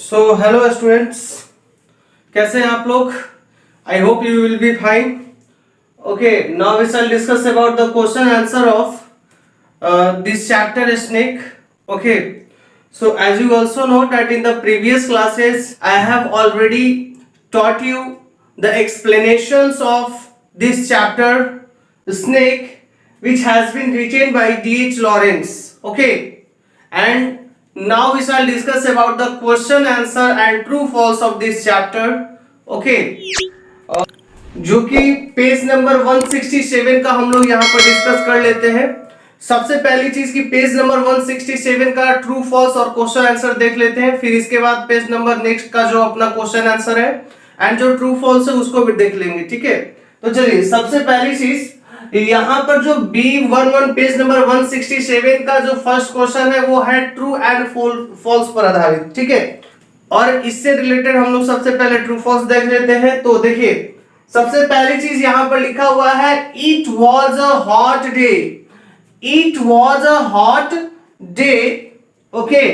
So hello students, कैसे हैं आप लोग? I hope you will be fine. Okay, now we shall discuss about the question answer of this chapter snake. Okay, so as you also know that in the previous classes I have already taught you the explanations of this chapter snake, which has been written by D.H. Lawrence. Okay, and now we shall discuss about the question answer and true false of this chapter. Okay, जो कि page number 167 का हम लोग यहाँ पर discuss कर लेते हैं. सबसे पहली चीज की पेज नंबर 167 का ट्रू फॉल्स और क्वेश्चन आंसर देख लेते हैं. फिर इसके बाद पेज नंबर नेक्स्ट का जो अपना क्वेश्चन आंसर है एंड जो ट्रू फॉल्स है उसको भी देख लेंगे. ठीक है, तो चलिए सबसे पहली चीज यहाँ पर जो B11 पेज नंबर 167 का जो फर्स्ट क्वेश्चन है वो है ट्रू एंड फॉल्स पर आधारित. ठीक है, और इससे रिलेटेड हम लोग सबसे पहले ट्रू फॉल्स देख लेते हैं. तो देखिए सबसे पहली चीज यहाँ पर लिखा हुआ है it was a hot day. It was a hot day. Okay,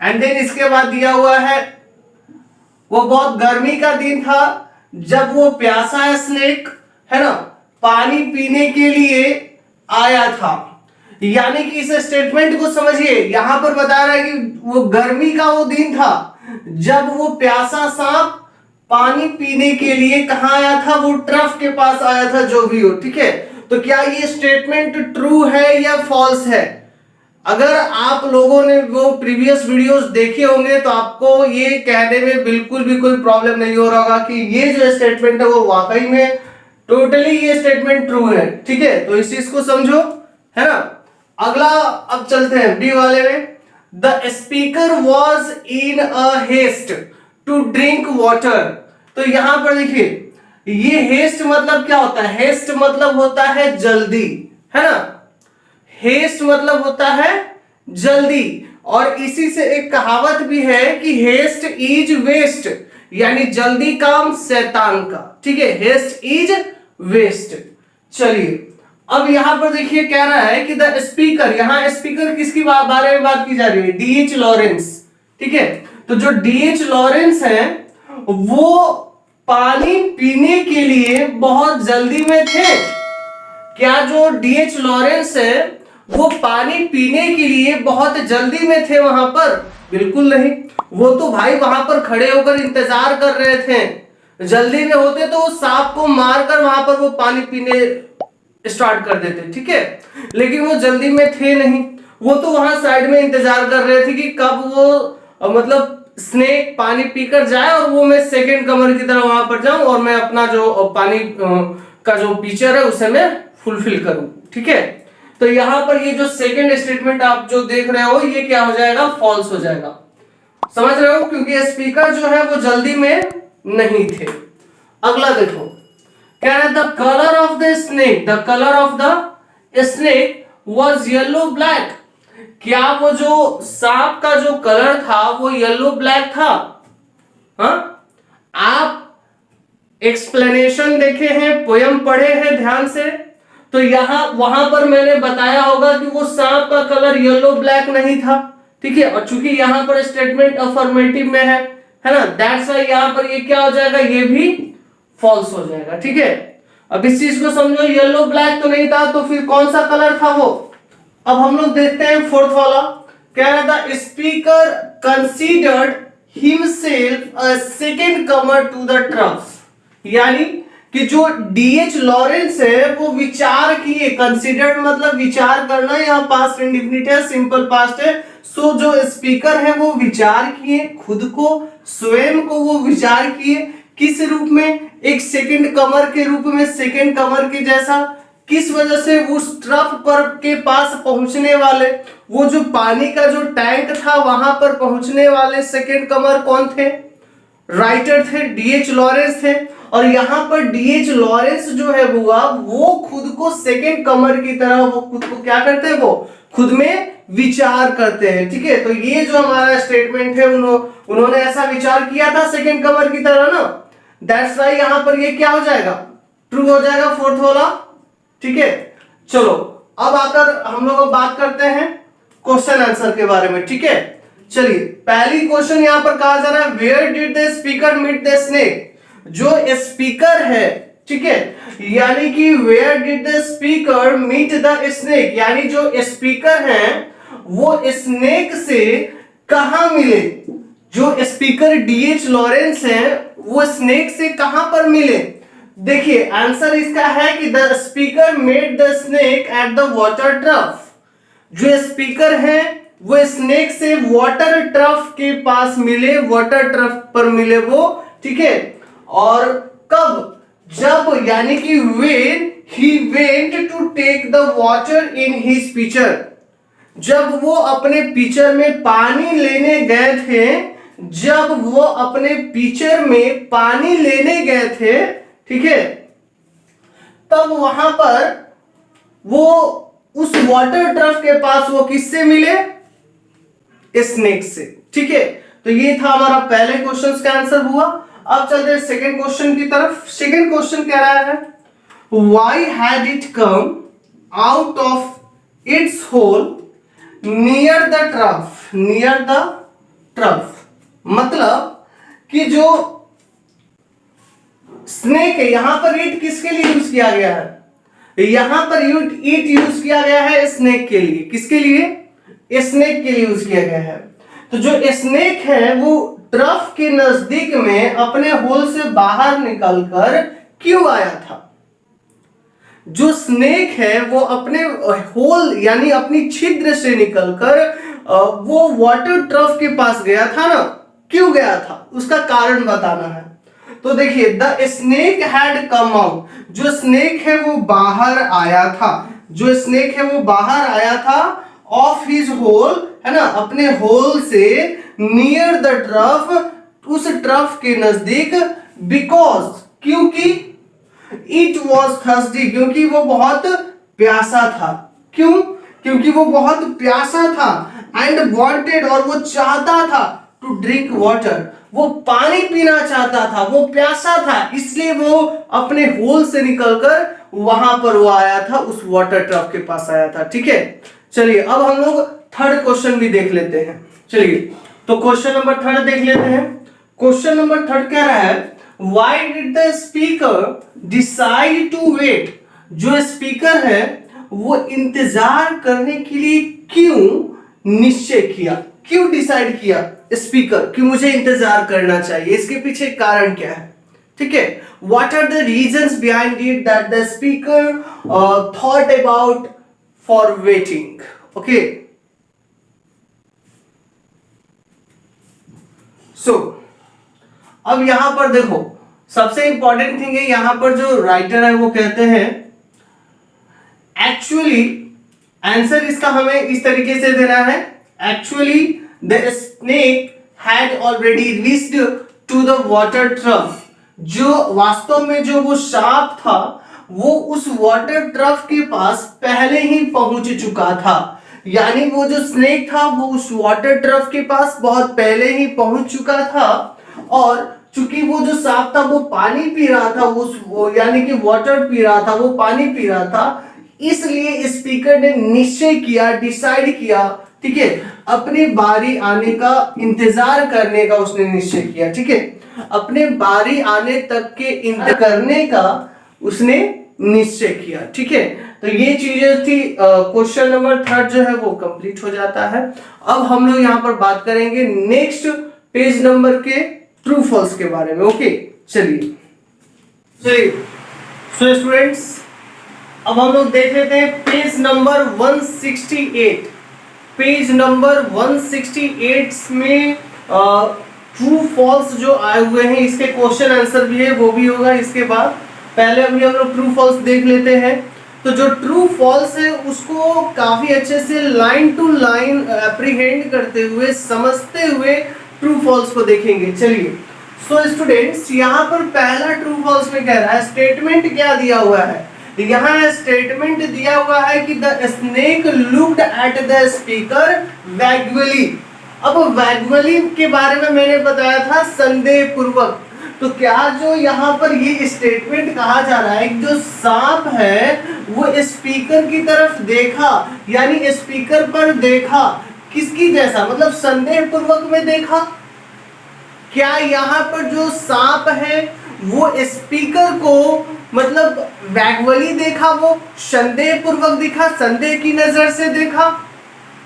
and then इसके बाद दिया हुआ है वो बहुत गर्मी का दिन था जब वो प्यासा स्नेक है ना पानी पीने के लिए आया था. यानी कि इस स्टेटमेंट को समझिए, यहां पर बता रहा है कि वो गर्मी का वो दिन था जब वो प्यासा सांप पानी पीने के लिए कहां आया था, वो ट्रफ के पास आया था, जो भी हो. ठीक है, तो क्या ये स्टेटमेंट ट्रू है या फॉल्स है? अगर आप लोगों ने वो प्रीवियस वीडियोस देखे होंगे तो आपको ये कहने में बिल्कुल भी कोई प्रॉब्लम नहीं हो रहा होगा कि ये जो स्टेटमेंट है वो वाकई में टोटली ये स्टेटमेंट ट्रू है. ठीक है, तो इस चीज को समझो, है ना. अगला अब चलते हैं बी वाले में. The speaker was in a haste to drink water. तो यहां पर देखिए ये हेस्ट मतलब क्या होता है? हेस्ट मतलब होता है जल्दी, है ना. हेस्ट मतलब होता है जल्दी, और इसी से एक कहावत भी है कि हेस्ट इज वेस्ट, यानी जल्दी काम शैतान का. ठीक है, हेस्ट इज वेस्ट. चलिए अब यहां पर देखिए कह रहा है कि द स्पीकर, यहां स्पीकर किसकी बारे में बात की जा रही है? D H Lawrence. ठीक है, तो जो डीएच लॉरेंस है वो पानी पीने के लिए बहुत जल्दी में थे. क्या जो डीएच लॉरेंस है वो पानी पीने के लिए बहुत जल्दी में थे वहां पर? बिल्कुल नहीं. वो तो भाई वहां पर खड़े होकर इंतजार कर रहे थे. जल्दी में होते तो उस सांप को मारकर वहां पर वो पानी पीने स्टार्ट कर देते. ठीक है, लेकिन वो जल्दी में थे नहीं. वो तो वहां साइड में इंतजार कर रहे थे कि कब वो मतलब स्नेक पानी पीकर जाए और वो मैं सेकंड कमर की तरह वहां पर जाऊं और मैं अपना जो पानी का जो फीचर है उसे मैं फुलफिल करूं. ठीक है, तो यहां पर ये जो सेकंड स्टेटमेंट आप जो देख रहे हो ये क्या हो जाएगा? फॉल्स हो जाएगा. समझ रहे हो? क्योंकि स्पीकर जो है वो जल्दी में नहीं थे. अगला देखो, क्या है? The colour of the snake, the colour of the snake was yellow black. क्या वो जो सांप का जो कलर था वो येलो ब्लैक था? हाँ, आप एक्सप्लेनेशन देखे हैं, पोयम पढ़े हैं ध्यान से, तो यहां वहां पर मैंने बताया होगा कि वो सांप का कलर येलो ब्लैक नहीं था. ठीक है, और चूंकि यहां पर स्टेटमेंट अफर्मेटिव में है ना, दैट्स व्हाई यहां पर ये क्या हो जाएगा? ये भी फॉल्स हो जाएगा. ठीक है, अब इस चीज को समझो, येलो ब्लैक तो नहीं था, तो फिर कौन सा कलर था वो? अब हम लोग देखते हैं फोर्थ वाला. कह रहा था speaker considered himself a second comer to the trough. यानी कि जो डीएच लॉरेंस है वो विचार किए. कंसीडर्ड मतलब विचार करना, यहाँ पास्ट इंडेफिनिट है, सिंपल पास्ट है. सो जो स्पीकर है वो विचार किए, खुद को स्वयं को वो विचार किए. किस रूप में? एक सेकंड कमर के रूप में, सेकंड कमर के जैसा. किस वजह से? उस ट्रफ पर के पास पहुंचने वाले, वो जो पानी का जो टैंक था वहां पर पहुंचने वाले सेकंड कमर कौन थे? राइटर थे, डीएच लॉरेंस थे. और यहां पर डीएच लॉरेंस जो है वो खुद को सेकंड कमर की तरह वो खुद को क्या करते हैं? वो खुद में विचार करते हैं. ठीक है, तो ये जो हमारा स्टेटमेंट है उन्होंने ऐसा विचार किया था सेकंड कमर की तरह ना. दैट्स व्हाई यहां पर ये क्या हो जाएगा? ट्रू हो जाएगा, फोर्थ वाला. ठीक है, चलो अब आकर हम लोग बात करते हैं क्वेश्चन आंसर के बारे में. ठीक है, चलिए पहली क्वेश्चन यहां पर कहा जा रहा है where did the speaker meet the snake. जो स्पीकर है, ठीक है, यानी कि where did the speaker meet the snake, यानी जो स्पीकर है वो स्नेक से कहां मिले। जो स्पीकर डीएच लॉरेंस है वो स्नेक से कहां पर मिले। देखिए आंसर इसका है कि the speaker met the snake at the water trough. जो स्पीकर है वो स्नेक से वाटर ट्रफ के पास मिले, वाटर ट्रफ पर मिले वो, ठीक है। और कब, जब, यानी कि when he went to take the water in his pitcher, जब वो अपने पिचर में पानी लेने गए थे, जब वो अपने पिचर में पानी लेने गए थे, ठीक है, तब वहां पर वो उस वाटर ट्रफ के पास वो किससे मिले, स्नेक से, ठीक है। तो ये था हमारा पहले क्वेश्चन का आंसर हुआ। अब चलते हैं सेकंड क्वेश्चन की तरफ। सेकंड क्वेश्चन कह रहा है why had it come out of its hole near the trough, near the trough, मतलब कि जो स्नेक है, यहां पर ईट किसके लिए यूज किया गया है, यहां पर ईट यूज किया गया है स्नेक के लिए। किसके लिए, स्नेक के लिए यूज किया गया है। तो जो स्नेक है वो ट्रफ के नजदीक में अपने होल से बाहर निकलकर क्यों आया था। जो स्नेक है वो अपने होल यानी अपनी छिद्र से निकलकर वो वाटर ट्रफ के पास गया था ना, क्यों गया था, उसका कारण बताना है। तो देखिए the snake had come out, जो स्नेक है वो बाहर आया था, जो स्नेक है वो बाहर आया था ऑफ हिज होल, है ना, अपने होल से, नियर द ट्रफ, उस ट्रफ के नजदीक, बिकॉज, क्योंकि, इट वॉज थर्स्टी, क्योंकि वो बहुत प्यासा था। क्यों, क्योंकि वो बहुत प्यासा था, एंड वॉन्टेड, और वो चाहता था, टू ड्रिंक वाटर, वो पानी पीना चाहता था, वो प्यासा था, इसलिए वो अपने होल से निकलकर वहां पर वो आया था, उस वाटर ट्रफ के पास आया था, ठीक है। चलिए अब हम लोग थर्ड क्वेश्चन भी देख लेते हैं। चलिए तो क्वेश्चन नंबर थर्ड देख लेते हैं। क्वेश्चन नंबर थर्ड कह रहा है why did the speaker decide to wait, जो स्पीकर है वो इंतजार करने के लिए क्यों निश्चय किया, क्यों डिसाइड किया स्पीकर कि मुझे इंतजार करना चाहिए, इसके पीछे कारण क्या है, ठीक है। What are the reasons behind it that the speaker thought about for waiting, okay. So अब यहां पर देखो सबसे इंपॉर्टेंट थिंग है, यहां पर जो राइटर है वो कहते हैं एक्चुअली, आंसर इसका हमें इस तरीके से देना है, actually the snake had already reached to the water trough, जो वास्तव में जो वो सांप था वो उस वाटर ट्रफ के पास पहले ही पहुंच चुका था, यानी वो जो स्नेक था वो उस वाटर ट्रफ के पास बहुत पहले ही पहुंच चुका था। और चूंकि वो जो सांप था वो पानी पी रहा था, वो यानी कि वाटर पी रहा था, वो पानी पी रहा था, इसलिए स्पीकर ने निश्चय किया, डिसाइड किया, ठीक है, अपनी बारी आने का इंतजार करने का उसने निश्चय किया, ठीक है, अपने बारी आने तक के इंतजार करने का उसने निश्चय किया, ठीक है। तो ये चीजें थी। क्वेश्चन नंबर थर्ड जो है वो कंप्लीट हो जाता है। अब हम लोग यहाँ पर बात करेंगे नेक्स्ट पेज नंबर के ट्रू फॉल्स के बारे में, ओके। चलिए सो स्टूडेंट्स अब हम लोग देख लेते हैं पेज नंबर 168। पेज नंबर 168 में ट्रू फॉल्स जो आए हुए हैं इसके क्वेश्चन आंसर भी है, वो भी होगा इसके बाद। पहले अभी हम लोग ट्रू फॉल्स देख लेते हैं। तो जो ट्रू फॉल्स है उसको काफी अच्छे से लाइन टू लाइन एप्रीहेंड करते हुए, समझते हुए ट्रू फॉल्स को देखेंगे। चलिए सो स्टूडेंट्स यहाँ पर पहला ट्रू फॉल्स में कह रहा है, स्टेटमेंट क्या दिया हुआ है, यहाँ स्टेटमेंट दिया हुआ है कि the snake looked at the speaker vaguely. अब वैग्युअली के बारे में मैंने बताया था संदेह पूर्वक, तो क्या जो यहाँ पर ये स्टेटमेंट कहा जा रहा है, जो सांप है वो स्पीकर की तरफ देखा, यानी स्पीकर पर देखा, किसकी जैसा, मतलब संदेह पूर्वक में देखा। क्या यहाँ पर जो सांप है वो स्पीकर को मतलब वैगवली देखा, वो संदेह पूर्वक दिखा, संदेह की नजर से देखा।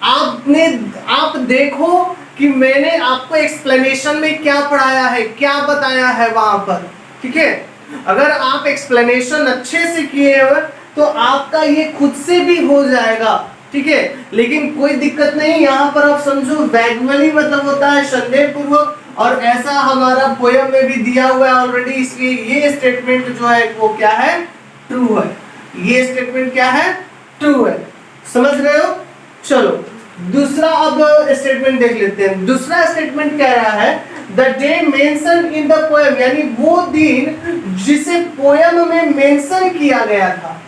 आप देखो कि मैंने आपको एक्सप्लेनेशन में क्या पढ़ाया है, क्या बताया है वहां पर, ठीक है। अगर आप एक्सप्लेनेशन अच्छे से किए हो तो आपका ये खुद से भी हो जाएगा, ठीक है। लेकिन कोई दिक्कत नहीं, यहाँ पर आप समझो वैगवली मतलब होता है संदेह पूर्वक, और ऐसा हमारा पोयम में भी दिया हुआ है ऑलरेडी, इसलिए ये स्टेटमेंट जो है वो क्या है, ट्रू है। ये स्टेटमेंट क्या है, ट्रू है। समझ रहे हो? चलो दूसरा अब स्टेटमेंट देख लेते हैं। दूसरा स्टेटमेंट कह रहा है the day mention in the poem, यानी वो दिन जिसे पोयम में मेंशन किया गया था,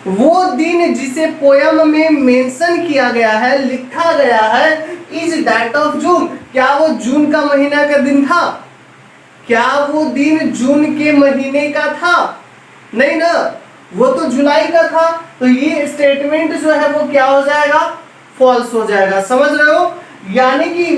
वो दिन जिसे पोयम में मेंशन किया गया है, लिखा गया है, इज दैट ऑफ जून। क्या वो जून का महीना का दिन था? क्या वो दिन जून के महीने का था? नहीं ना, वो तो जुलाई का था। तो ये स्टेटमेंट जो है वो क्या हो जाएगा, फॉल्स हो जाएगा। समझ रहे हो? यानी कि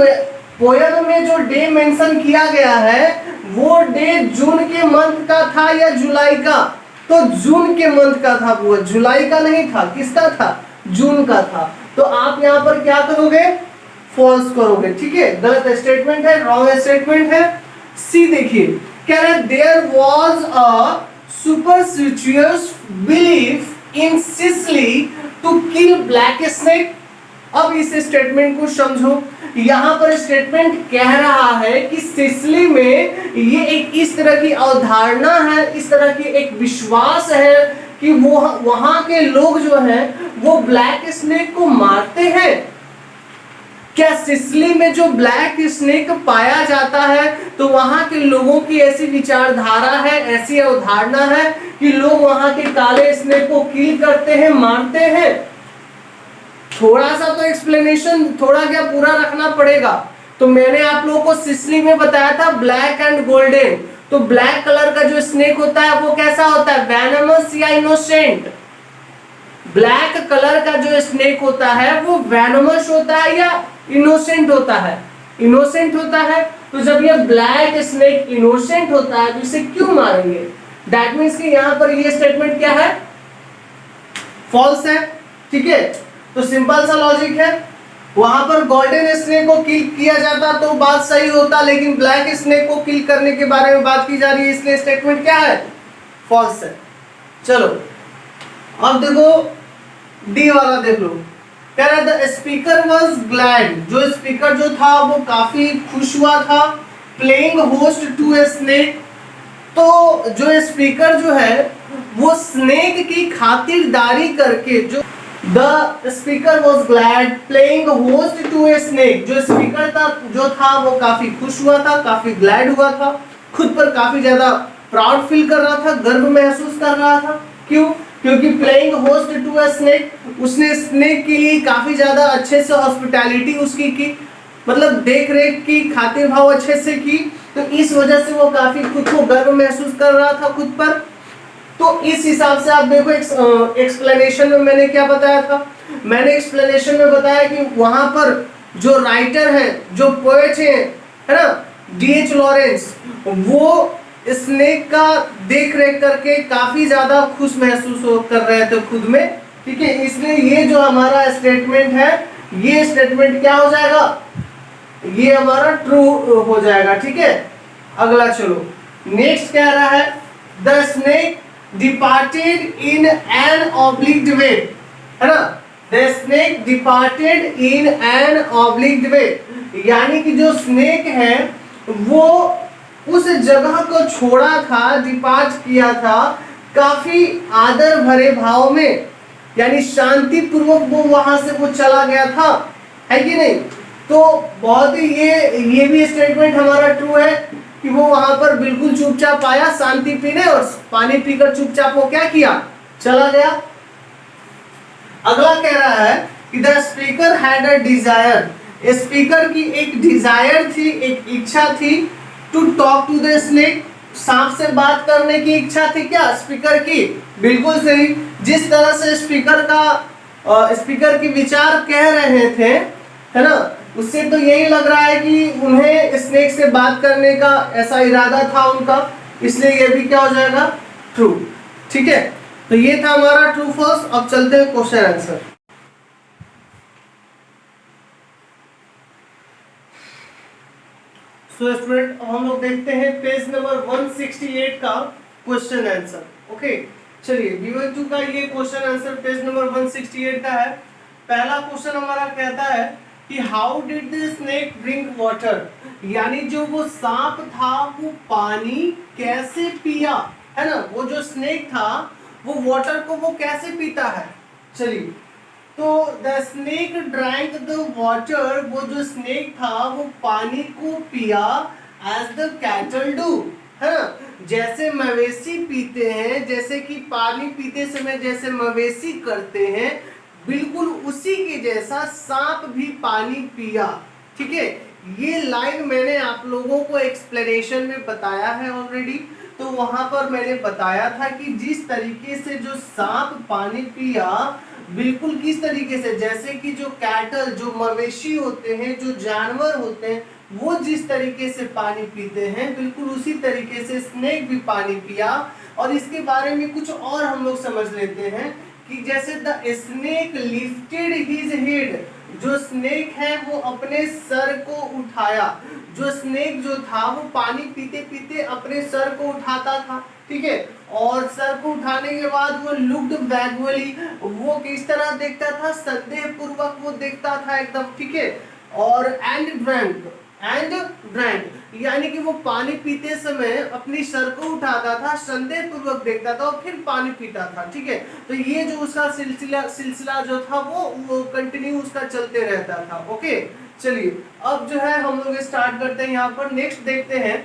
पोयम में जो डे मेंशन किया गया है वो डे जून के मंथ का था या जुलाई का? तो जून के मंथ का था, वो जुलाई का नहीं था। किसका था? जून का था। तो आप यहाँ पर क्या करोगे, फॉल्स करोगे, ठीक है। गलत स्टेटमेंट है, रॉन्ग स्टेटमेंट है। सी देखिए, कह रहे there was a superstitious belief in Sicily to kill black snake. अब इस स्टेटमेंट को समझो। यहाँ पर स्टेटमेंट कह रहा है कि सिसिली में ये एक इस तरह की अवधारणा है, इस तरह की एक विश्वास है कि वो वहां के लोग जो हैं वो ब्लैक स्नेक को मारते हैं। क्या सिसिली में जो ब्लैक स्नेक पाया जाता है तो वहां के लोगों की ऐसी विचारधारा है, ऐसी अवधारणा है कि लोग वहां के काले स्नेक को किल करते हैं, मारते हैं? थोड़ा सा तो एक्सप्लेनेशन थोड़ा क्या पूरा रखना पड़ेगा। तो मैंने आप लोगों को सिसिली में बताया था ब्लैक एंड गोल्डन। तो ब्लैक कलर का जो स्नेक होता है वो कैसा होता है, वेनमस या इनोसेंट? ब्लैक कलर का जो स्नेक होता है वो वेनमस होता है या इनोसेंट होता है? इनोसेंट होता है। तो जब ये ब्लैक स्नेक इनोसेंट होता है तो इसे क्यों मारेंगे? दैट मीन्स कि यहाँ पर ये स्टेटमेंट क्या है, फॉल्स है, ठीक है। तो सिंपल सा लॉजिक है, वहां पर गोल्डन स्नेक को किल किया जाता तो बात सही होता, लेकिन ब्लैक स्नेक को किल करने के बारे में बात की जा रही है, इसलिए स्टेटमेंट क्या है, फॉल्स है। चलो अब देखो डी वाला देख लो। कह रहा द स्पीकर वाज ग्लैड, जो स्पीकर जो था वो काफी खुश हुआ था, playing host to a snake. तो जो स्पीकर जो है वो स्नेक की खातिरदारी करके, जो the speaker was glad playing host to a snake, जो स्पीकर था जो था वो काफी खुश हुआ था, काफी ग्लैड हुआ था, खुद पर काफी ज्यादा प्राउड फील कर रहा था, गर्व महसूस कर रहा था। क्यों? क्योंकि playing host to a snake, उसने स्नेक के लिए काफी ज्यादा अच्छे से हॉस्पिटैलिटी उसकी की, मतलब देख रेख की, खातिर भाव अच्छे से की। तो इस वजह से वो काफी खुद को गर्व महसूस कर रहा था खुद पर। तो इस हिसाब से आप देखो एक्सप्लेनेशन में मैंने क्या बताया था, मैंने एक्सप्लेनेशन में बताया कि वहां पर जो राइटर है, जो पोएट है ना, D.H. लॉरेंस, वो स्नेक का देख रेख करके काफी ज्यादा खुश महसूस कर रहे थे खुद में, ठीक है। इसलिए ये जो हमारा स्टेटमेंट है, ये स्टेटमेंट क्या हो जाएगा, ये हमारा ट्रू हो जाएगा, ठीक है। अगला चलो, नेक्स्ट कह रहा है the snake departed in an oblique way, है ना। The snake departed in an oblique way, यानी कि जो स्नेक है वो उस जगह को छोड़ा था, डिपार्ट किया था काफी आदर भरे भाव में, यानी शांति पूर्वक वो वहां से वो चला गया था, है कि नहीं। तो बहुत ही ये भी स्टेटमेंट हमारा ट्रू है कि वो वहां पर बिल्कुल चुपचाप आया शांति पीने, और पानी पीकर चुपचाप वो क्या किया, चला गया। अगला कह रहा है कि the speaker had a desire, speaker की एक डिजायर थी, एक इच्छा थी, to talk to the snake, सांप से बात करने की इच्छा थी क्या स्पीकर की? बिल्कुल सही। जिस तरह से स्पीकर की विचार कह रहे थे, है ना। उससे तो यही लग रहा है कि उन्हें स्नेक से बात करने का ऐसा इरादा था उनका, इसलिए ये भी क्या हो जाएगा, ट्रू। ठीक है, तो ये था हमारा ट्रू फॉल्स। अब चलते हैं क्वेश्चन आंसर। सो स्टूडेंट, अब हम लोग देखते हैं पेज नंबर 168 का क्वेश्चन आंसर। ओके, चलिए V1 का ये क्वेश्चन आंसर पेज नंबर 168 का है। पहला क्वेश्चन हमारा कहता है कि how did the snake drink water, यानी जो वो सांप था वो पानी कैसे पिया, है ना। वो जो स्नेक था वो वाटर को वो कैसे पीता है। चलिए, तो the snake drank the water, वो जो स्नेक था वो पानी को पिया एज द कैटल डू, है ना, जैसे मवेशी पीते हैं, जैसे कि पानी पीते समय जैसे मवेशी करते हैं, बिल्कुल उसी के जैसा सांप भी पानी पिया। ठीक है, ये लाइन मैंने आप लोगों को एक्सप्लेनेशन में बताया है ऑलरेडी। तो वहां पर मैंने बताया था कि जिस तरीके से जो सांप पानी पिया, बिल्कुल किस तरीके से, जैसे कि जो कैटल, जो मवेशी होते हैं, जो जानवर होते हैं, वो जिस तरीके से पानी पीते हैं, बिल्कुल उसी तरीके से स्नेक भी पानी पिया। और इसके बारे में कुछ और हम लोग समझ लेते हैं कि जैसे the snake lifted his head, जो स्नेक है वो अपने सर को उठाया। जो स्नेक जो था वो पानी पीते पीते अपने सर को उठाता था। ठीक है, और सर को उठाने के बाद वो लुक्ड वैगुअली, वो किस तरह देखता था, संदेह पूर्वक वो देखता था एकदम। ठीक है, और एंड ड्रैंक, यानी कि वो पानी पीते समय अपनी सर को उठाता था, संदेह पूर्वक देखता था और फिर पानी पीता था। ठीक है, तो ये जो उसका सिलसिला जो था वो कंटिन्यू उसका चलते रहता था। ओके, चलिए अब जो है हम लोग स्टार्ट करते हैं। यहाँ पर नेक्स्ट देखते हैं,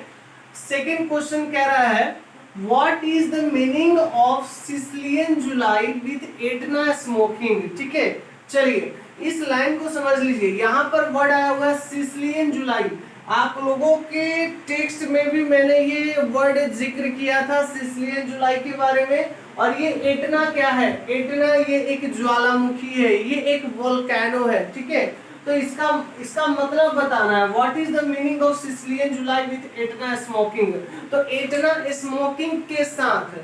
सेकेंड क्वेश्चन कह रहा है what is the meaning of Sicilian July with Etna smoking. ठीक है, चलिए इस लाइन को समझ लीजिए। यहाँ पर वर्ड आया हुआ है सिसिलियन जुलाई। आप लोगों के टेक्स्ट में भी मैंने ये वर्ड जिक्र किया था सिसिलियन जुलाई के बारे में। और ये एटना क्या है, एटना ये एक ज्वालामुखी है, ये एक वोल्केनो है। ठीक है, तो इसका मतलब बताना है what is the meaning of Sicilian July with Etna smoking. तो एटना स्मोकिंग के साथ,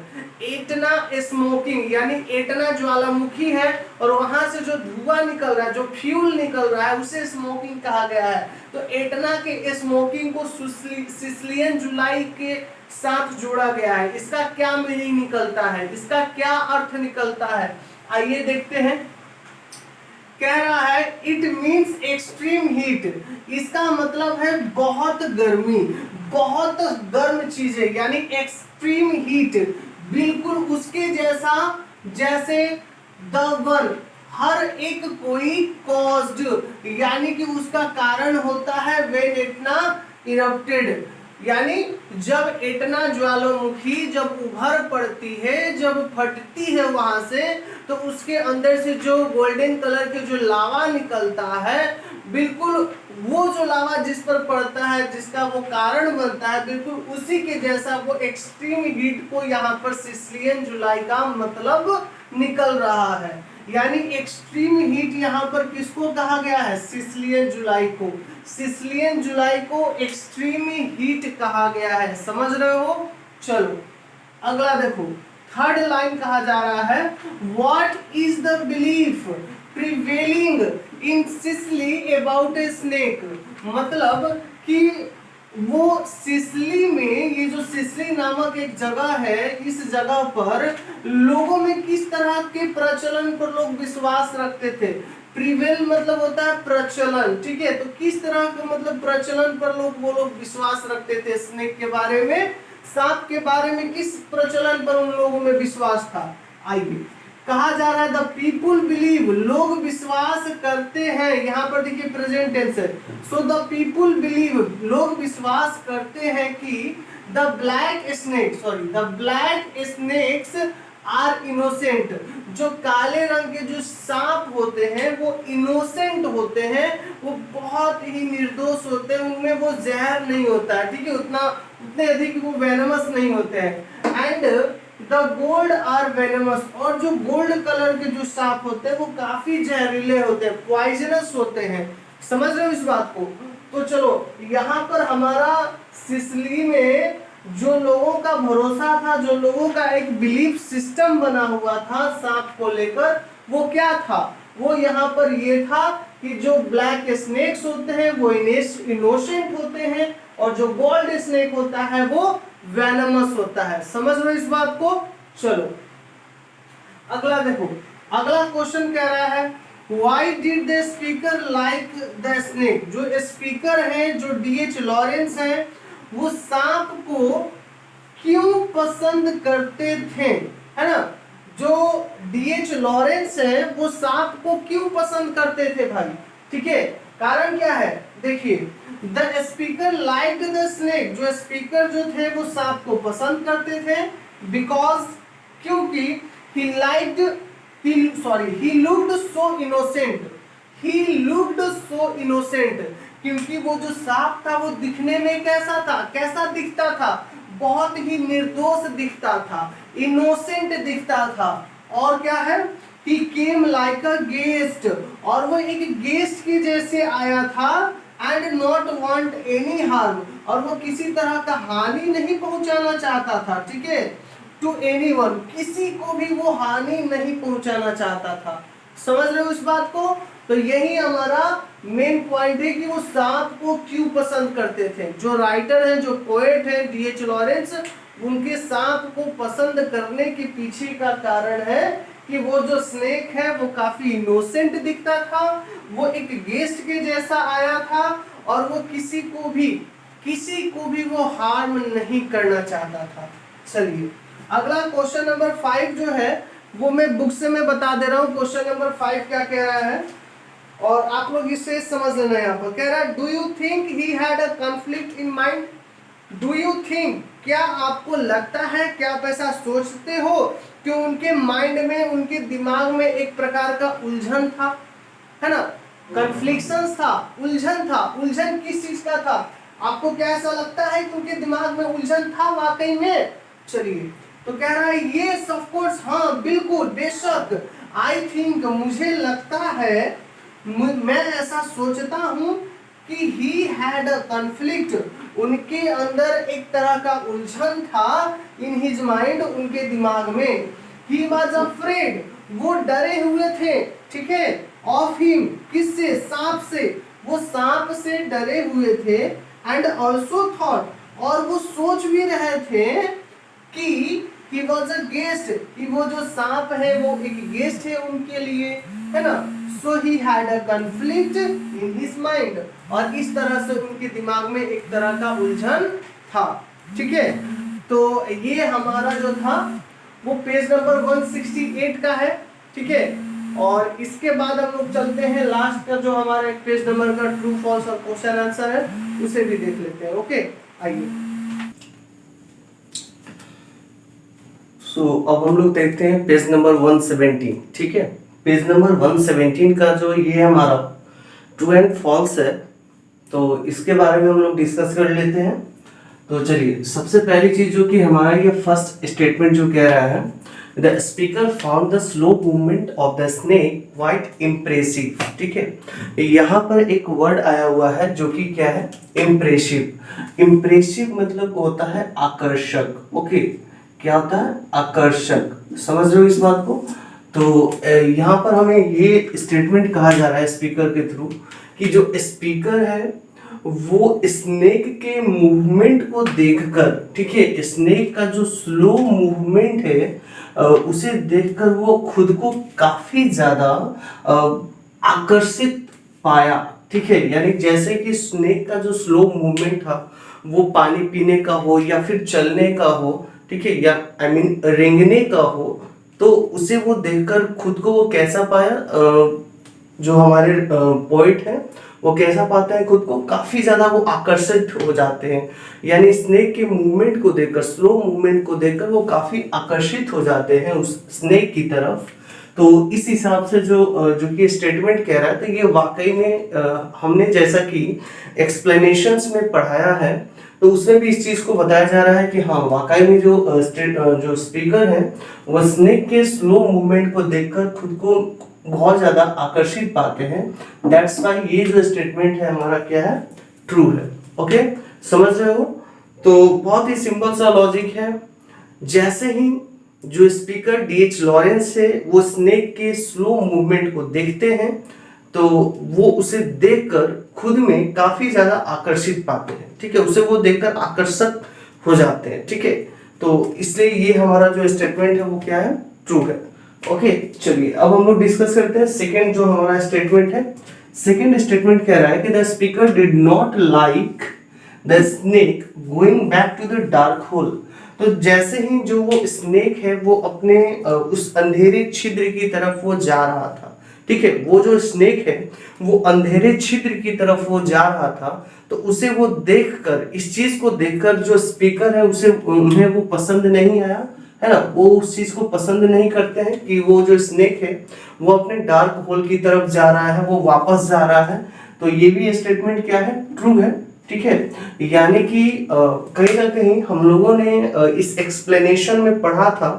एटना स्मोकिंग यानी एटना ज्वालामुखी है और वहां से जो धुआं निकल रहा है, जो फ्यूल निकल रहा है, उसे स्मोकिंग कहा गया है। तो एटना के स्मोकिंग को सिसिलियन जुलाई के साथ जोड़ा गया है। इसका क्या मीनिंग निकलता है, इसका क्या अर्थ निकलता है, आइए देखते हैं। कह रहा है इट मीन्स एक्सट्रीम हीट, इसका मतलब है बहुत गर्मी, बहुत गर्म चीजें, यानी एक्सट्रीम हीट, बिल्कुल उसके जैसा, जैसे द वन, हर एक कोई कॉज्ड, यानी कि उसका कारण होता है व्हेन एटना इरप्टेड, यानी जब एटना ज्वालामुखी जब उभर पड़ती है, जब फटती है वहां से, तो उसके अंदर से जो गोल्डन कलर के जो लावा निकलता है, बिल्कुल वो जो लावा जिस पर पड़ता है, जिसका वो कारण बनता है, बिल्कुल उसी के जैसा वो एक्सट्रीम हीट को यहाँ पर सिसिलियन जुलाई का मतलब निकल रहा है। यानी एक्सट्रीम हीट यहाँ पर किसको कहा गया है, सिसिलियन जुलाई को। सिसिलियन जुलाई को एक्सट्रीम हीट कहा गया है, समझ रहे हो। चलो अगला देखो, थर्ड लाइन कहा जा रहा है what is the belief prevailing in Sicily about a snake, मतलब कि वो सिसिली में, ये जो सिसिली नामक एक जगह है, इस जगह पर लोगों में किस तरह के प्रचलन पर लोग विश्वास रखते थे। प्रिवेल मतलब होता है प्रचलन। ठीक है, तो किस तरह का मतलब प्रचलन पर वो लोग विश्वास रखते थे स्नेक के बारे में, सांप के बारे में किस प्रचलन पर उन लोगों में विश्वास था। आइए, कहा जा रहा है द पीपुल बिलीव, लोग विश्वास करते हैं, यहाँ पर देखिए प्रेजेंट टेंस है। सो द पीपुल बिलीव, लोग विश्वास करते हैं कि the black snakes are innocent, जो काले रंग के जो सांप होते हैं वो इनोसेंट होते हैं, वो बहुत ही निर्दोष होते हैं, उनमें वो जहर नहीं होता है। ठीक है, उतने अधिक वो वेनमस नहीं होते हैं। And the gold are venomous, और जो गोल्ड कलर के जो सांप होते हैं वो काफी जहरीले होते हैं, पॉइजनस होते हैं। समझ रहे हो इस बात को? तो चलो यहाँ पर हमारा सिसिली में जो लोगों का भरोसा था, जो लोगों का एक बिलीफ सिस्टम बना हुआ था सांप को लेकर, वो क्या था? वो यहाँ पर ये था कि जो ब्लैक स्नेक्स होते हैं वो इनोसेंट होते हैं, और जो गोल्ड स्नेक होता है वो वेनमस होता है। समझ रहे हो इस बात को? चलो अगला देखो, अगला क्वेश्चन कह रहा है why did the speaker like the snake. जो स्पीकर है, जो डीएच लॉरेंस है, वो सांप को क्यों पसंद करते थे, है ना? जो डीएच लॉरेंस है वो सांप को क्यों पसंद करते थे भाई? ठीक है, कारण क्या है? देखिए, the speaker liked the snake. जो स्पीकर जो थे वो सांप को पसंद करते थे बिकॉज, क्योंकि he looked so innocent, क्योंकि वो जो सांप था वो दिखने में कैसा था, कैसा दिखता था? बहुत ही निर्दोष दिखता था, इनोसेंट दिखता था। और क्या है? he came like a guest, और वो एक गेस्ट के जैसे आया था, and not want any harm, और वो किसी तरह का हानि नहीं पहुंचाना चाहता था। ठीक है, टू एनीवन, किसी को भी वो हानि नहीं पहुंचाना चाहता था। समझ रहे हो इस बात को? तो यही हमारा मेन पॉइंट है कि वो सांप को क्यों पसंद करते थे। जो राइटर है, जो पोएट है डीएच लॉरेंस, उनके सांप को पसंद करने के पीछे का कारण है कि वो जो स्नेक है वो काफी इनोसेंट दिखता था, वो एक गेस्ट के जैसा आया था, और वो किसी को भी वो हार्म नहीं करना चाहता था। चलिए अगला क्वेश्चन नंबर 5 जो है वो मैं बुक से मैं बता दे रहा हूँ। क्वेश्चन नंबर 5 क्या कह रहा है, और आप लोग इसे समझ लेना। यहाँ पर कह रहा है do you think he had a conflict in mind. Do you think, क्या आपको लगता है, क्या आप ऐसा सोचते हो कि उनके माइंड में, उनके दिमाग में एक प्रकार का उलझन था, है ना? कन्फ्लिक्शन था, उलझन था। उलझन किस चीज का था? आपको क्या ऐसा लगता है कि उनके दिमाग में उलझन था वाकई में? चलिए, तो कह रहा है यस ऑफ कोर्स, हाँ बिल्कुल, बेशक। आई थिंक, मुझे लगता है, मैं ऐसा सोचता हूँ कि ही हैड अ कॉन्फ्लिक्ट, उनके अंदर एक तरह का उलझन था, इन हिज माइंड, उनके दिमाग में। ही वॉज अफ्रेड, वो डरे हुए थे। ठीक है, ऑफ हिम, किससे? सांप से। वो सांप से डरे हुए थे। एंड ऑल्सो थॉट, और वो सोच भी रहे थे कि he was a guest, कि वो जो सांप है वो एक गेस्ट है उनके लिए, है ना? so he had a conflict in his mind, और इस तरह से उनके दिमाग में एक तरह का उलझन था। ठीक है, तो ये हमारा जो था वो पेज नंबर 168 का है। ठीक है, और इसके बाद हम लोग चलते हैं लास्ट का जो हमारे पेज नंबर का ट्रू फॉल्स और क्वेश्चन आंसर है, उसे भी देख लेते हैं। ओके, आइए। अब हम लोग देखते हैं पेज नंबर 117। ठीक है, पेज नंबर 117 का जो ये हमारा ट्रू एंड फॉल्स है, तो इसके बारे में हम लोग डिस्कस कर लेते हैं। तो चलिए, सबसे पहली चीज जो कि हमारा ये फर्स्ट स्टेटमेंट जो कह रहा है, the speaker found the slow movement of the snake quite impressive. ठीक है, यहाँ पर एक वर्ड आया हुआ है जो कि क्या है? इम्प्रेसिव। इम्प्रेसिव मतलब होता है आकर्षक। ओके, क्या होता है? आकर्षक। समझ रहे हो इस बात को? तो यहाँ पर हमें ये स्टेटमेंट कहा जा रहा है स्पीकर के थ्रू कि जो स्पीकर है वो स्नेक के मूवमेंट को देखकर, ठीक है, स्नेक का जो स्लो मूवमेंट है उसे देखकर वो खुद को काफी ज्यादा आकर्षित पाया। ठीक है, यानी जैसे कि स्नेक का जो स्लो मूवमेंट था वो पानी पीने का हो या फिर चलने का हो, ठीक है, या आई मीन रेंगने का हो, तो उसे वो देखकर खुद को वो कैसा पाया, जो हमारे पोइट है वो कैसा पाता है खुद को? काफी ज्यादा वो आकर्षित हो जाते हैं। यानी स्नेक के मूवमेंट को देखकर, स्लो मूवमेंट को देखकर वो काफी आकर्षित हो जाते हैं उस स्नेक की तरफ। तो इस हिसाब से जो कि स्टेटमेंट कह रहा है, तो ये वाकई में हमने जैसा कि एक्सप्लेनेशंस में पढ़ाया है तो उसमें भी इस चीज को बताया जा रहा है कि हाँ वाकई में जो स्पीकर है वो स्नेक के स्लो मूवमेंट को देखकर खुद को बहुत ज्यादा आकर्षित पाते हैं। दैट्स वाई ये जो स्टेटमेंट है हमारा क्या है, ट्रू है। ओके, समझ रहे हो? तो बहुत ही सिंपल सा लॉजिक है। जैसे ही जो स्पीकर डीएच लॉरेंस है वो स्नेक के स्लो मूवमेंट को देखते हैं तो वो उसे देखकर खुद में काफी ज्यादा आकर्षित पाते हैं। ठीक है, उसे वो देखकर आकर्षक हो जाते हैं। ठीक है, तो इसलिए ये हमारा जो स्टेटमेंट है वो क्या है, ट्रू है। ओके, चलिए अब हम लोग डिस्कस करते हैं सेकंड जो हमारा स्टेटमेंट है। सेकंड स्टेटमेंट कह रहा है कि the speaker did not like the snake going back to the dark hole. तो जैसे ही जो वो स्नेक है वो अपने उस अंधेरे छिद्र की तरफ वो जा रहा था। ठीक है, वो जो स्नेक है वो अंधेरे छिद्र की तरफ वो जा रहा था, तो उसे वो देखकर, इस चीज को देखकर जो स्पीकर है उसे उन्हें वो पसंद नहीं आया, है ना। वो उस चीज को पसंद नहीं करते हैं कि वो जो स्नेक है वो अपने डार्क होल की तरफ जा रहा है, वो वापस जा रहा है। तो ये भी स्टेटमेंट क्या है, ट्रू है। ठीक है, यानी कि कहीं ना कहीं हम लोगों ने इस एक्सप्लेनेशन में पढ़ा था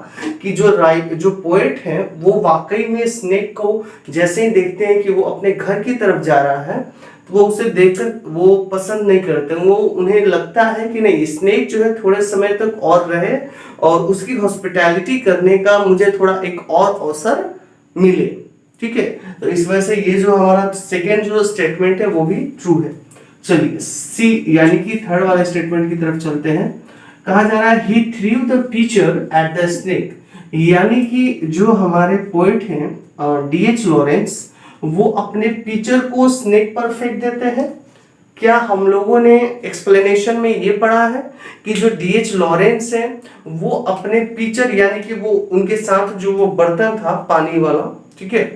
कि जो पोएट है वो वाकई में स्नेक को जैसे ही देखते हैं कि वो अपने घर की तरफ जा रहा है तो वो उसे देखकर वो पसंद नहीं करते। वो उन्हें लगता है कि नहीं, स्नेक जो है थोड़े समय तक और रहे और उसकी हॉस्पिटैलिटी करने का मुझे थोड़ा एक और अवसर मिले। ठीक है, तो इस वजह से ये जो हमारा सेकेंड जो स्टेटमेंट है वो भी ट्रू है। चलिए सी यानी कि थर्ड वाले स्टेटमेंट की तरफ चलते हैं। कहा जा रहा है he threw the picture at the snake, यानी कि जो हमारे पोएट हैं डीएच लॉरेंस वो अपने पिक्चर को स्नेक पर फेंक देते हैं। क्या हम लोगों ने एक्सप्लेनेशन में ये पढ़ा है कि जो डीएच लॉरेंस है वो अपने पिक्चर यानी कि वो उनके साथ जो वो बर्तन था पानी वाला, ठीक है,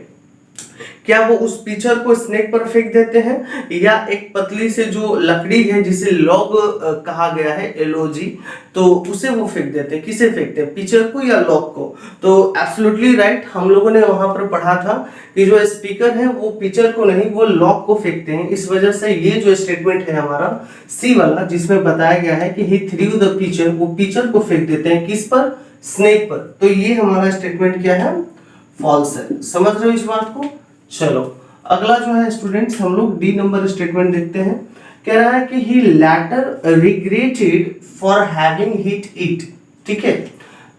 क्या वो उस पिक्चर को स्नेक पर फेंक देते हैं या एक पतली से जो लकड़ी है जिसे लॉग कहा गया है, एलओजी, तो उसे वो फेंक देते हैं। किसे फेंकते हैं, पिक्चर को या लॉग को? तो एब्सोल्युटली राइट, हम लोगों ने वहां पर पढ़ा था कि जो स्पीकर है वो पिक्चर को नहीं, वो लॉग को फेंकते हैं। इस वजह से ये जो स्टेटमेंट है हमारा सी वाला, जिसमें बताया गया है कि ही थ्रू द पिक्चर, वो पिक्चर को फेंक देते हैं किस पर, स्नेक पर। तो ये हमारा स्टेटमेंट क्या है, फॉल्स है। समझ रहे हो इस बात को? चलो अगला जो है स्टूडेंट्स, हम लोग डी नंबर स्टेटमेंट देखते हैं। कह रहा है कि he later regretted for having hit it. ठीक है,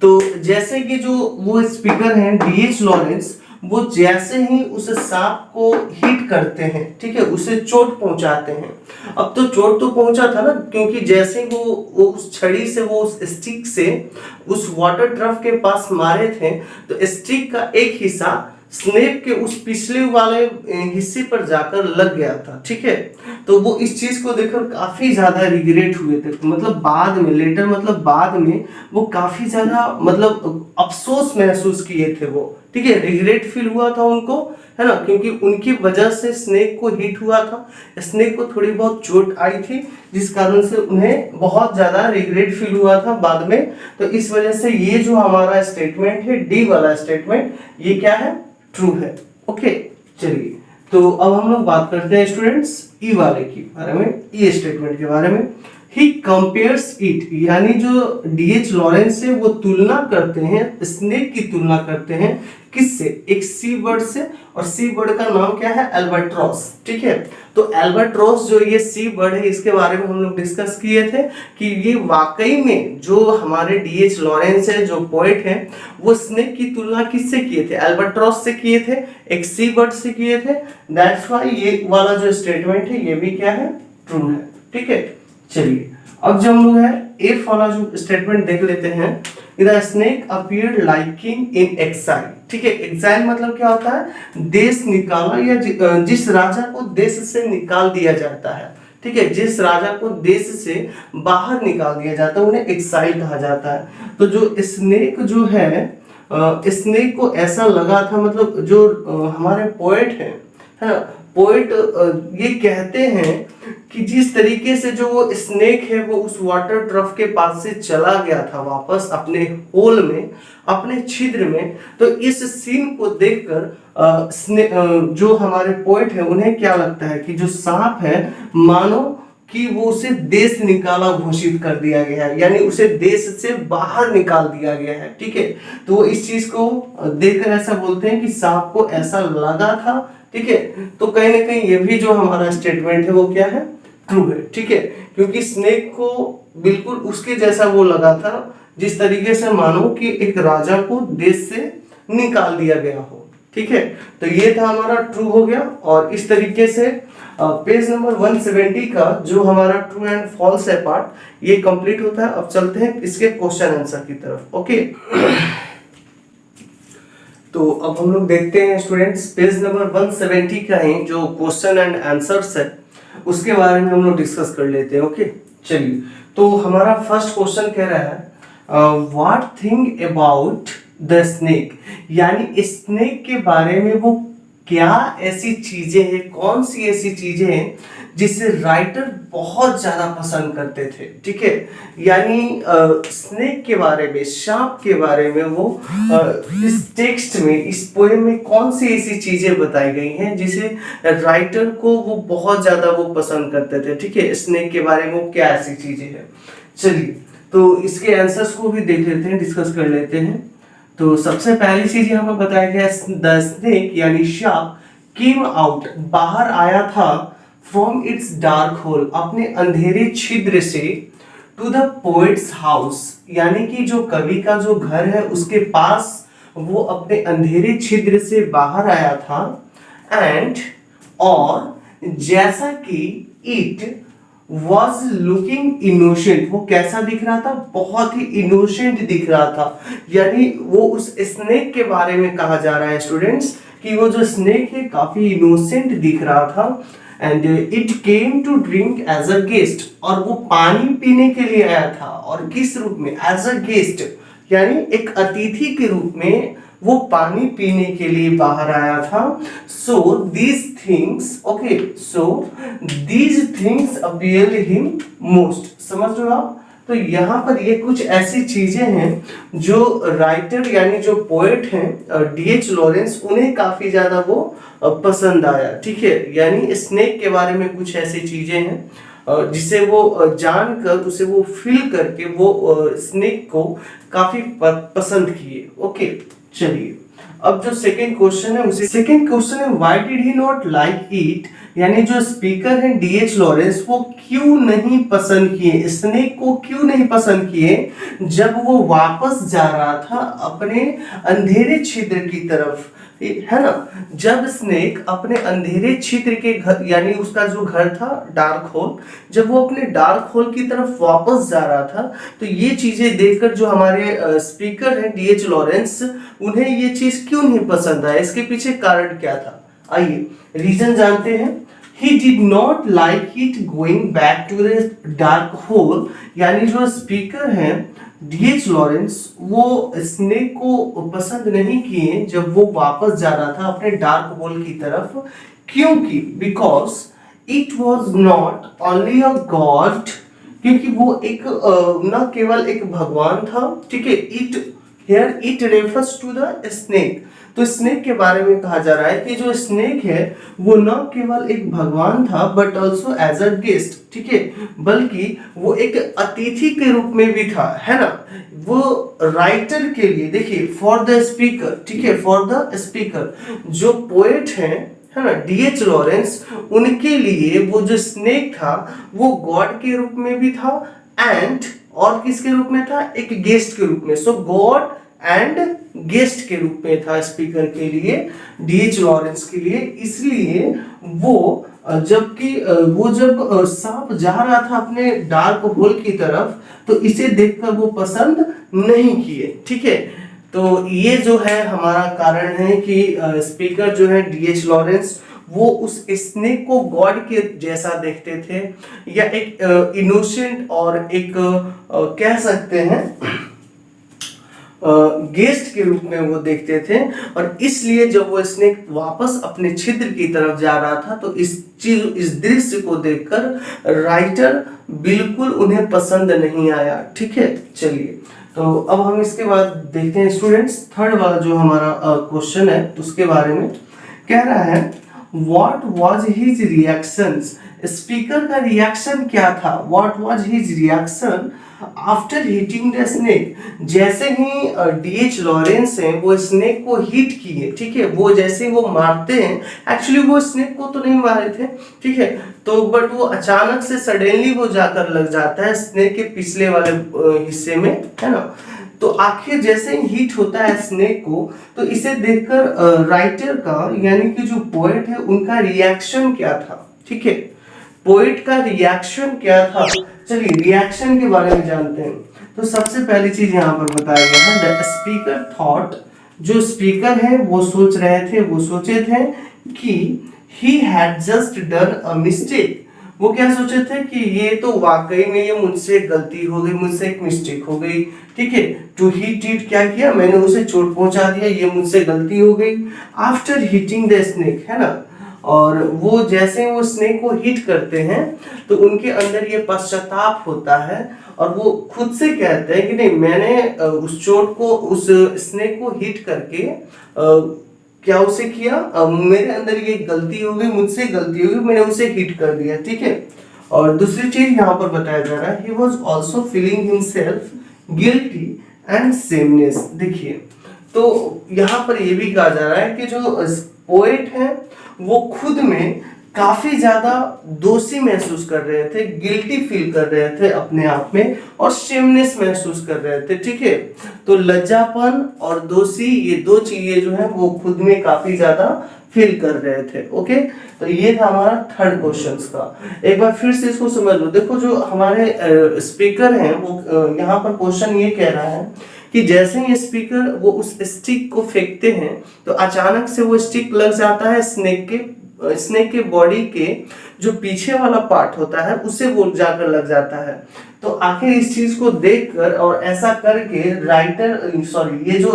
तो जैसे कि जो वो स्पीकर हैं डीएच लॉरेंस, वो जैसे ही उस सांप को हिट करते हैं, ठीक है, उसे चोट पहुंचाते हैं। अब तो चोट तो पहुंचा था ना, क्योंकि जैसे ही वो उस छड़ी से, वो उस स्टिक से उस वाटर ट्रफ के पास मारे थे, तो स्टिक का एक हिस्सा स्नेक के उस पिछले वाले हिस्से पर जाकर लग गया था। ठीक है, तो वो इस चीज को देखकर काफी ज्यादा रिग्रेट हुए थे, मतलब बाद में, लेटर मतलब बाद में वो काफी ज्यादा मतलब अफसोस महसूस किए थे वो। ठीक है, रिग्रेट फील हुआ था उनको, है ना, क्योंकि उनकी वजह से स्नेक को हिट हुआ था, स्नेक को थोड़ी बहुत चोट आई थी, जिस कारण से उन्हें बहुत ज्यादा रिग्रेट फील हुआ था बाद में। तो इस वजह से ये जो हमारा स्टेटमेंट है, डी वाला स्टेटमेंट, ये क्या है, ट्रू है। ओके, चलिए तो अब हम लोग बात करते हैं स्टूडेंट्स ई वाले के बारे में, ई स्टेटमेंट के बारे में। ही कंपेयर्स इट, यानी जो डीएच लॉरेंस है वो तुलना करते हैं, स्नेक की तुलना करते हैं किससे, एक सी बर्ड से, और सी बर्ड का नाम क्या है, एल्बाट्रॉस। ठीक है, तो एल्बाट्रॉस जो ये सी बर्ड है इसके बारे में हम लोग डिस्कस किए थे कि ये वाकई में जो हमारे डीएच लॉरेंस है, जो पोएट है, वो स्नेक की तुलना किससे किए थे, एल्बाट्रॉस से किए थे, एक सी बर्ड से किए थे। दैट्स व्हाई ये वाला जो स्टेटमेंट है ये भी क्या है, ट्रू है। ठीक है, चलिए अब जब हम लोग है एफ वाला जो स्टेटमेंट देख लेते हैं। The snake appeared liking in exile. ठीक है, एक्साइल मतलब क्या होता है, देश निकाला, या जिस राजा को देश से निकाल दिया जाता है। ठीक है, जिस राजा को देश से बाहर निकाल दिया जाता है उन्हें एक्साइल कहा जाता है। तो जो स्नेक जो है, स्नेक को ऐसा लगा था, मतलब जो हमारे पोएट है ना, पोएट ये कहते हैं कि जिस तरीके से जो वो स्नेक है वो उस वाटर ट्रफ के पास से चला गया था वापस अपने होल में, अपने छिद्र में, तो इस सीन को देखकर जो हमारे पोएट है उन्हें क्या लगता है कि जो सांप है मानो कि वो उसे देश निकाला घोषित कर दिया गया है, यानी उसे देश से बाहर निकाल दिया गया है। ठीक है, तो इस चीज को देखकर ऐसा बोलते हैं कि सांप को ऐसा लगा था। ठीक है, तो कहीं ना कहीं ये भी जो हमारा स्टेटमेंट है वो क्या है, ट्रू है। ठीक है, क्योंकि स्नेक को बिल्कुल उसके जैसा वो लगा था जिस तरीके से मानो कि एक राजा को देश से निकाल दिया गया हो। ठीक है, तो ये था हमारा ट्रू हो गया। और इस तरीके से पेज नंबर 170 का जो हमारा ट्रू एंड फॉल्स है पार्ट, ये कंप्लीट होता है। अब चलते हैं इसके क्वेश्चन आंसर की तरफ। ओके, तो अब हम लोग देखते हैं स्टूडेंट्स, पेज नंबर 170 का ही जो क्वेश्चन एंड आंसर्स है उसके बारे में हम लोग डिस्कस कर लेते हैं। ओके, चलिए, तो हमारा फर्स्ट क्वेश्चन कह रहा है what think about the snake, यानी स्नेक के बारे में वो क्या ऐसी चीजें हैं, कौन सी ऐसी चीजें हैं जिसे राइटर बहुत ज्यादा पसंद करते थे। ठीक है, यानी स्नेक के बारे में, सांप के बारे में वो इस टेक्स्ट में, इस पोएम में कौन सी ऐसी चीजें बताई गई हैं जिसे राइटर को वो बहुत ज्यादा वो पसंद करते थे। ठीक है, स्नेक के बारे में वो क्या ऐसी चीजें हैं। चलिए, तो इसके आंसर्स को भी देख लेते हैं, डिस्कस कर लेते हैं। तो सबसे पहली चीज यहाँ पर बताया गया, द स्नेक यानी सांप केम आउट, बाहर आया था, फ्रॉम इट्स डार्क होल, अपने अंधेरे छिद्र से, टू द पोएट्स हाउस, यानी कि जो कवि का जो घर है उसके पास वो अपने अंधेरे छिद्र से बाहर आया था। एंड, और जैसा कि इट वॉज लुकिंग इनोसेंट, वो कैसा दिख रहा था, बहुत ही इनोसेंट दिख रहा था। यानी वो उस स्नेक के बारे में कहा जा रहा है स्टूडेंट्स कि वो जो स्नेक है काफी इनोसेंट दिख रहा था। And it came to drink as a guest, और वो पानी पीने के लिए आया था, और किस रूप में, एज अ गेस्ट, यानी एक अतिथि के रूप में वो पानी पीने के लिए बाहर आया था। So these things, okay, so these things appeared him most, समझ रहे हो आप। तो यहाँ पर ये कुछ ऐसी चीजें हैं जो राइटर यानी जो पोएट हैं डीएच लॉरेंस, उन्हें काफी ज्यादा वो पसंद आया। ठीक है, यानी स्नेक के बारे में कुछ ऐसी चीजें हैं जिसे वो जानकर, उसे वो फील करके वो स्नेक को काफी पसंद किए। ओके, चलिए, अब जो सेकंड क्वेश्चन है उसे, सेकंड क्वेश्चन है why did he not like it, यानी जो स्पीकर है डीएच लॉरेंस वो क्यों नहीं पसंद किए, स्नेक को क्यों नहीं पसंद किए जब वो वापस जा रहा था अपने अंधेरे छिद्र की तरफ, है ना। जब स्नेक अपने अंधेरे छिद्र के घर, यानी उसका जो घर था डार्क होल, जब वो अपने डार्क होल की तरफ वापस जा रहा था, तो ये चीजें देखकर जो हमारे स्पीकर हैं डीएच लॉरेंस, उन्हें ये चीज क्यों नहीं पसंद आया, इसके पीछे कारण क्या था, आइए रीजन जानते हैं। He did not like it going back to the dark hole, यानी जो स्पीकर हैं डीएच लॉरेंस वो स्नेक को पसंद नहीं किए जब वो वापस जा रहा था अपने डार्क होल की तरफ, क्योंकि because it was not only a God, क्योंकि वो एक न केवल एक भगवान था। ठीक है, it here it refers to the snake, तो स्नेक के बारे में कहा जा रहा है कि जो स्नेक है वो न केवल एक भगवान था but also as a guest. ठीक है, बल्कि वो एक अतिथि के रूप में भी था, है ना। वो राइटर के लिए, देखिए, फॉर द स्पीकर, ठीक है, फॉर द स्पीकर, जो पोएट हैं, है ना, डीएच लॉरेंस, उनके लिए वो जो स्नेक था वो गॉड के रूप में भी था, एंड और किसके रूप में था, एक गेस्ट के रूप में। सो गॉड एंड गेस्ट के रूप में था स्पीकर के लिए, डीएच लॉरेंस के लिए। इसलिए वो जबकि वो जब सांप जा रहा था अपने डार्क होल की तरफ, तो इसे देखकर वो पसंद नहीं किए। ठीक है, तो ये जो है हमारा कारण है कि स्पीकर जो है डीएच लॉरेंस वो उस स्नेक को गॉड के जैसा देखते थे, या एक इनोसेंट और एक कह सकते हैं गेस्ट के रूप में वो देखते थे। और इसलिए जब वो स्नेक वापस अपने छिद्र की तरफ जा रहा था तो इस दृश्य को देखकर राइटर बिल्कुल उन्हें पसंद नहीं आया। ठीक है, चलिए, तो अब हम इसके बाद देखते हैं स्टूडेंट्स, थर्ड वाला जो हमारा क्वेश्चन है उसके बारे में कह रहा है what was his reactions, speaker का रिएक्शन क्या था, what was his reaction after hitting the snake. जैसे ही डीएच लॉरेंस हैं वो स्नेक को हिट किए, ठीक है, वो जैसे वो मारते हैं, एक्चुअली वो स्नेक को तो नहीं मारे थे, ठीक है, तो बट वो अचानक से सडनली वो जाकर लग जाता है स्नेक के पिछले वाले हिस्से में, है ना। तो आखिर जैसे ही हिट होता है स्नेक को, तो इसे देखकर राइटर का यानी कि जो पोएट है उनका रिएक्शन क्या था, ठीक है, पोएट का रिएक्शन क्या था। चलिए रिएक्शन के बारे में जानते हैं। तो सबसे पहली चीज यहाँ पर बताया गया है, द स्पीकर थॉट, जो स्पीकर है वो सोच रहे थे, वो सोचे थे कि he had just done a mistake. वो क्या सोचे थे कि ये तो वाकई में ये मुझसे गलती हो गई, मुझसे एक मिस्टेक हो गई, ठीक है। टू हिट इट, क्या किया, मैंने उसे चोट पहुंचा दिया, ये मुझसे गलती हो गई। आफ्टर हिटिंग द स्नेक, है ना, और वो जैसे वो स्नेक को हिट करते हैं तो उनके अंदर ये पश्चाताप होता है और वो खुद से कहते हैं कि नहीं, मैंने उस चोट को, उस स्नेक को हिट करके क्या उसे किया, मेरे अंदर ये गलती हो गई, मुझसे गलती हो गई, मैंने उसे हिट कर दिया, ठीक है। और दूसरी चीज यहाँ पर बताया जा रहा है, he was also feeling himself guilty and sameness. देखिए तो यहाँ पर ये भी कहा जा रहा है कि जो पोएट है वो खुद में काफी ज्यादा दोषी महसूस कर रहे थे, गिल्टी फील कर रहे थे अपने आप में, और शेमनेस महसूस कर रहे थे, ठीक है। तो लज्जापन और दोषी, ये दो चीजें जो है वो खुद में काफी ज्यादा फील कर रहे थे। ओके, तो ये था हमारा थर्ड क्वेश्चन का। एक बार फिर से इसको समझ लो। देखो जो हमारे स्पीकर हैं वो यहाँ पर क्वेश्चन ये कह रहा है कि जैसे ही स्पीकर वो उस स्टिक को फेंकते हैं तो अचानक से वो स्टिक लग जाता है स्नेक के बॉडी के जो पीछे वाला पार्ट होता है उसे वो जाकर लग जाता है। तो आखिर इस चीज को देखकर और ऐसा करके ये जो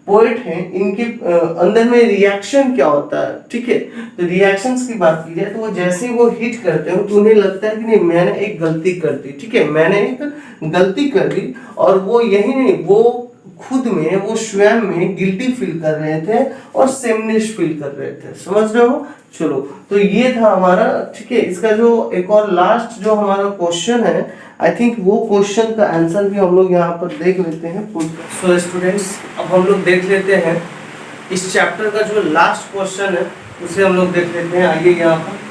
पोएट हैं इनके अंदर में रिएक्शन क्या होता है, ठीक है। तो रिएक्शंस की बात की जाए तो वो जैसे ही वो हिट करते हैं तो उन्हें लगता है कि नहीं, मैंने एक गलती कर दी, ठीक है, मैंने एक गलती कर दी। और वो यही नहीं, वो खुद में, वो स्वयं में गिल्टी फील कर रहे थे और सेमनेस फील कर रहे थे, समझ रहे हो। चलो तो ये था हमारा, ठीक है। इसका जो एक और लास्ट जो हमारा क्वेश्चन है, आई थिंक वो क्वेश्चन का आंसर भी हम लोग यहाँ पर देख लेते हैं। सो स्टूडेंट्स, अब हम लोग देख लेते हैं इस चैप्टर का जो लास्ट क्वेश्चन है उसे हम लोग देख लेते हैं। आइए यहाँ पर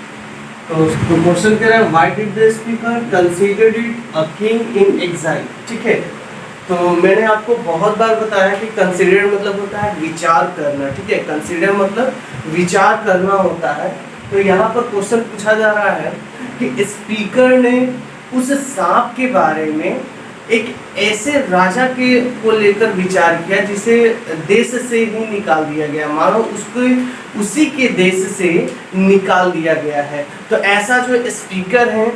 तो क्वेश्चन कह रहा है, why did the speaker considered it a king in exile, ठीक है। तो मैंने आपको बहुत बार बताया कि कंसीडर मतलब होता है विचार करना, ठीक है, कंसीडर मतलब विचार करना होता है। तो यहाँ पर क्वेश्चन पूछा जा रहा है कि स्पीकर ने उस सांप के बारे में एक ऐसे राजा के को लेकर विचार किया जिसे देश से ही निकाल दिया गया, मानो उसको उसी के देश से निकाल दिया गया है। तो ऐसा जो स्पीकर है,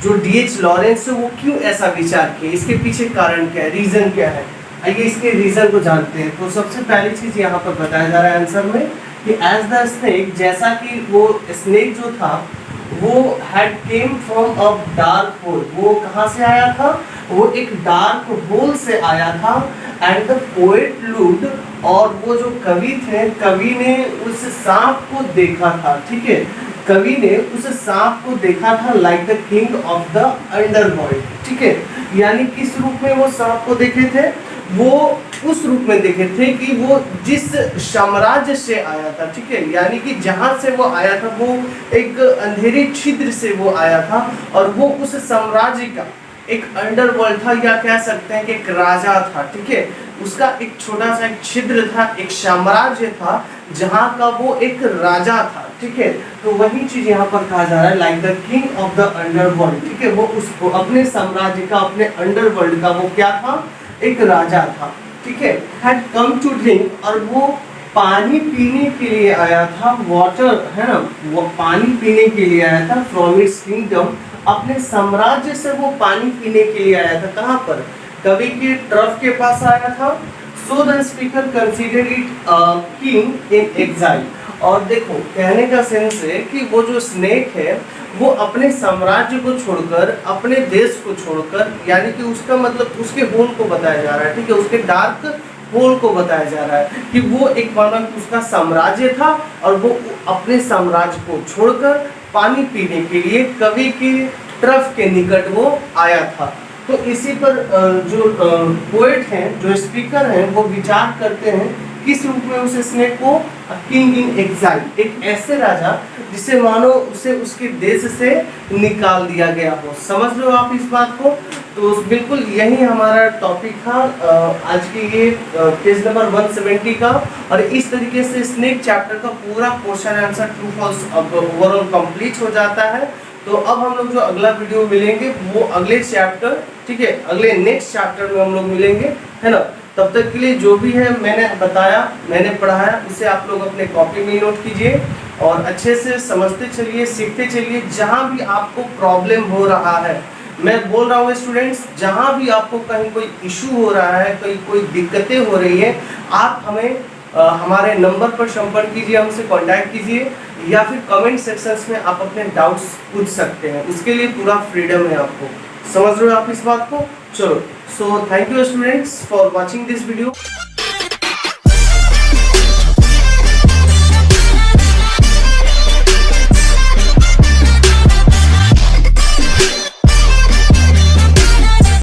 जो डीएच लॉरेंस है, वो क्यों ऐसा विचार किए, इसके पीछे कारण क्या है, रीजन क्या है। आइए इसके रीजन को जानते हैं। तो सबसे पहली चीज यहाँ पर बताया जा रहा है आंसर में कि एज द स्नेक, जैसा कि वो स्नेक जो था वो had came from a dark hole, वो कहाँ से आया था, वो एक डार्क होल से आया था। एंड द पोएट लुक्ड, और वो जो कवि थे, कवि ने उस सांप को देखा था, ठीक है, कवि ने उस सांप को देखा था like the king of the underworld, ठीक है। यानी किस रूप में वो सांप को देखे थे, वो उस रूप में देखे थे कि वो जिस साम्राज्य से आया था, ठीक है, यानी कि जहां से वो आया था वो एक अंधेरे छिद्र से वो आया था, और वो उस साम्राज्य का एक अंडरवर्ल्ड था, या कह सकते हैं कि एक राजा था, ठीक है। उसका एक छोटा सा एक छिद्र था, एक साम्राज्य था जहां का वो एक राजा था, ठीक है। तो वही चीज यहाँ पर कहा जा रहा है, like the king of the underworld, ठीक है, वो उसको अपने साम्राज्य का, अपने अंडरवर्ल्ड का वो क्या था, एक राजा था, ठीक है। हैड कम टू ड्रिंक, और वो पानी पीने के लिए आया था, वाटर है ना, वो पानी पीने के लिए आया था फ्रॉम इट्स किंगडम, अपने साम्राज्य से वो पानी पीने के लिए आया था। कहाँ पर, कवि के ट्रफ के पास आया था। So the speaker considered it a king in exile. और देखो कहने का सेंस है कि वो जो स्नेक है वो अपने साम्राज्य को छोड़कर, अपने देश को छोड़कर, यानी कि उसका मतलब उसके होम को बताया जा रहा है, ठीक है, उसके डार्क पोल को बताया जा रहा है कि वो एक मानव उसका साम्राज्य था और वो अपने साम्राज्य को छोड़कर पानी पीने के लिए कवि की ट्रफ के निकट वो आया था। तो इसी पर जो पोएट हैं, जो स्पीकर हैं, वो विचार करते हैं किस रूप में उस स्नेक को किंग इन एग्जाइल, एक ऐसे राजा जिसे मानो उसे उसके देश से निकाल दिया गया हो। समझ लो आप इस बात को। तो बिल्कुल यही हमारा टॉपिक था आज के ये पेज नंबर 170 का। और इस तरीके से स्नेक चैप्टर का पूरा question answer true false overall complete हो जाता है। तो अब हम लोग जो अगला वीडियो मिलेंगे वो अगले चैप्टर, ठीक है, अगले नेक्स्ट चैप्टर में हम लोग मिलेंगे, है ना। तब तक के लिए जो भी है मैंने बताया, मैंने पढ़ाया, उसे आप लोग अपने कॉपी में नोट कीजिए और अच्छे से समझते चलिए, सीखते चलिए। जहाँ भी आपको प्रॉब्लम हो रहा है, मैं बोल रहा हूँ स्टूडेंट्स, जहाँ भी आपको कहीं कोई इशू हो रहा है, कहीं कोई दिक्कतें हो रही है, आप हमें हमारे नंबर पर संपर्क कीजिए, हमसे कांटेक्ट कीजिए, या फिर कमेंट सेक्शंस में आप अपने डाउट्स पूछ सकते हैं। उसके लिए पूरा फ्रीडम है आपको। समझ रहे हो आप इस बात को? चलो, so thank you students for watching this video.